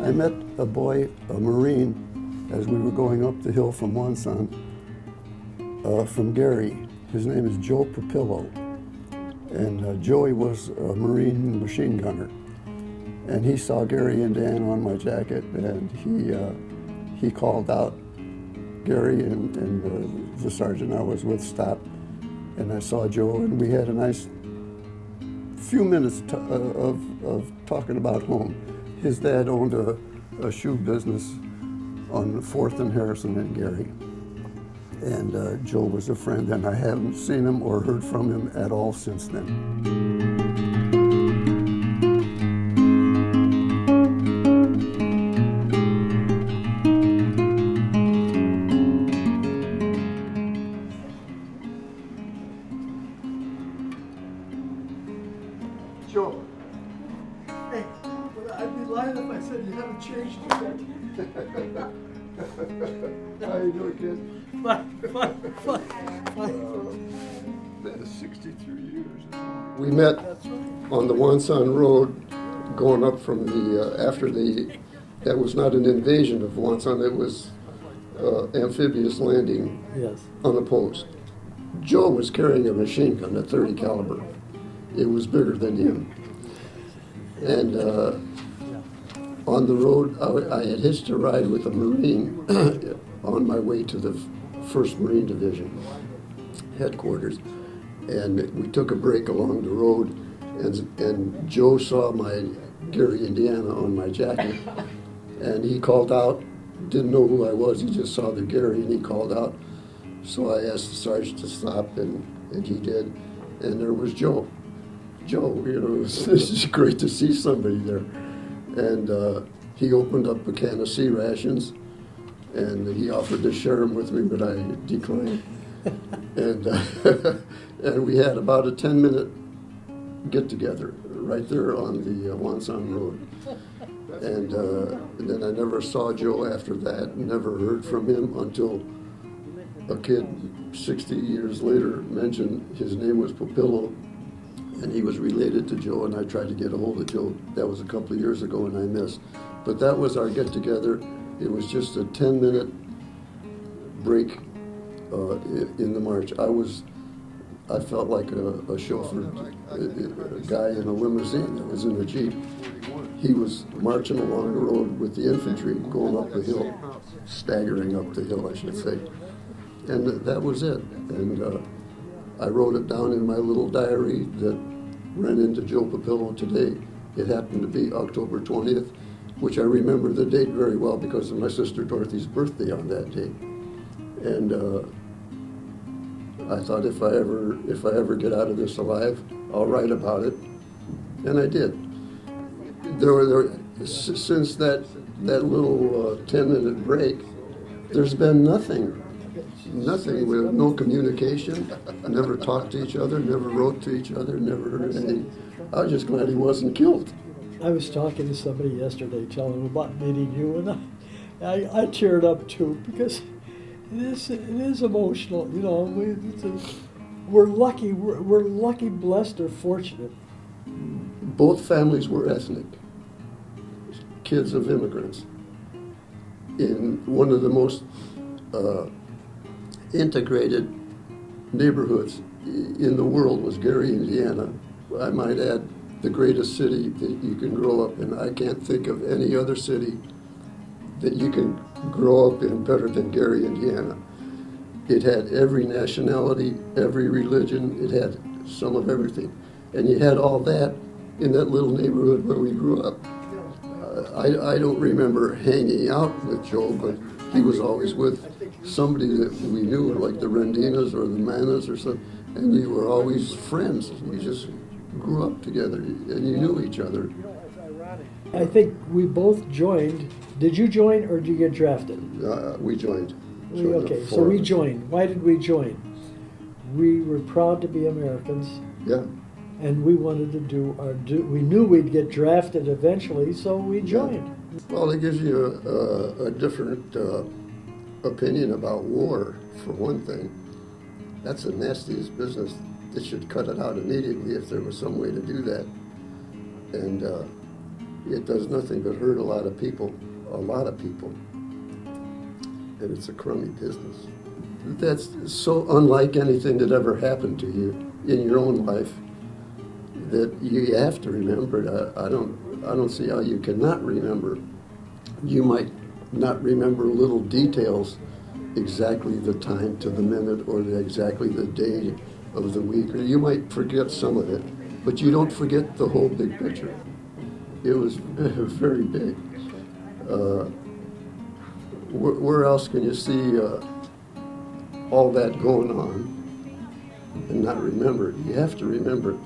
I met a boy, a Marine, as we were going up the hill from Wonsan, from Gary. His name is Joe Pupillo. And Joey was a Marine machine gunner. And he saw Gary and Dan on my jacket, and he called out. Gary and the sergeant I was with stopped, and I saw Joe, and we had a nice few minutes of talking about home. His dad owned a shoe business on 4th and Harrison in Gary. And Joe was a friend, and I haven't seen him or heard from him at all since then. Joe. Hey, but I'd be lying if I said you haven't changed yet. How you doing, kid? That is 63 years. We met on the Wonsan Road going up from that was not an invasion of Wonsan, it was amphibious landing, Yes. unopposed. Joe was carrying a machine gun, a .30 caliber. It was bigger than him. And on the road, I had hitched a ride with a Marine on my way to the 1st Marine Division headquarters. And we took a break along the road, and Joe saw my Gary, Indiana on my jacket, and he called out, didn't know who I was, he just saw the Gary, and he called out. So I asked the sergeant to stop, and he did, and there was Joe. Joe, this is great to see somebody there. And he opened up a can of sea rations, and he offered to share them with me, but I declined. And we had about a 10-minute get-together right there on the Wonsan Road. And then I never saw Joe after that, never heard from him until a kid 60 years later mentioned his name was Pupillo, and he was related to Joe, and I tried to get a hold of Joe. That was a couple of years ago, and I missed. But that was our get-together. It was just a 10-minute break in the march. I felt like a chauffeur, a guy in a limousine that was in a Jeep. He was marching along the road with the infantry, going up the hill, staggering up the hill, I should say. And that was it. And I wrote it down in my little diary that ran into Joe Pupillo today. It happened to be October 20th, which I remember the date very well because of my sister Dorothy's birthday on that day. And I thought if I ever get out of this alive, I'll write about it, and I did. Since that little 10-minute break, there's been nothing. With no communication, never talked to each other, never wrote to each other, never heard anything. I was just glad he wasn't killed. I was talking to somebody yesterday, telling them about meeting you, and I teared up too because it is emotional. We're lucky. We're lucky, blessed, or fortunate. Both families were ethnic, kids of immigrants, in one of the most integrated neighborhoods in the world was Gary, Indiana. I might add, the greatest city that you can grow up in. I can't think of any other city that you can grow up in better than Gary, Indiana. It had every nationality, every religion, it had some of everything. And you had all that in that little neighborhood where we grew up. I don't remember hanging out with Joe, but he was always with somebody that we knew, like the Rendinas or the Manas or something, and we were always friends. We just grew up together, and you knew each other. I think we both joined. Did you join or did you get drafted? We joined. Okay, so we joined. Why did we join? We were proud to be Americans. Yeah. And we wanted to do our we knew we'd get drafted eventually, so we joined. Yeah. Well, it gives you a different opinion about war, for one thing. That's the nastiest business. They should cut it out immediately if there was some way to do that. And it does nothing but hurt a lot of people, and it's a crummy business. That's so unlike anything that ever happened to you in your own life that you have to remember it. I don't see how you cannot remember. You might not remember little details, exactly the time to the minute or exactly the day of the week, or you might forget some of it, but you don't forget the whole big picture. It was very big. Where else can you see all that going on and not remember it? You have to remember it.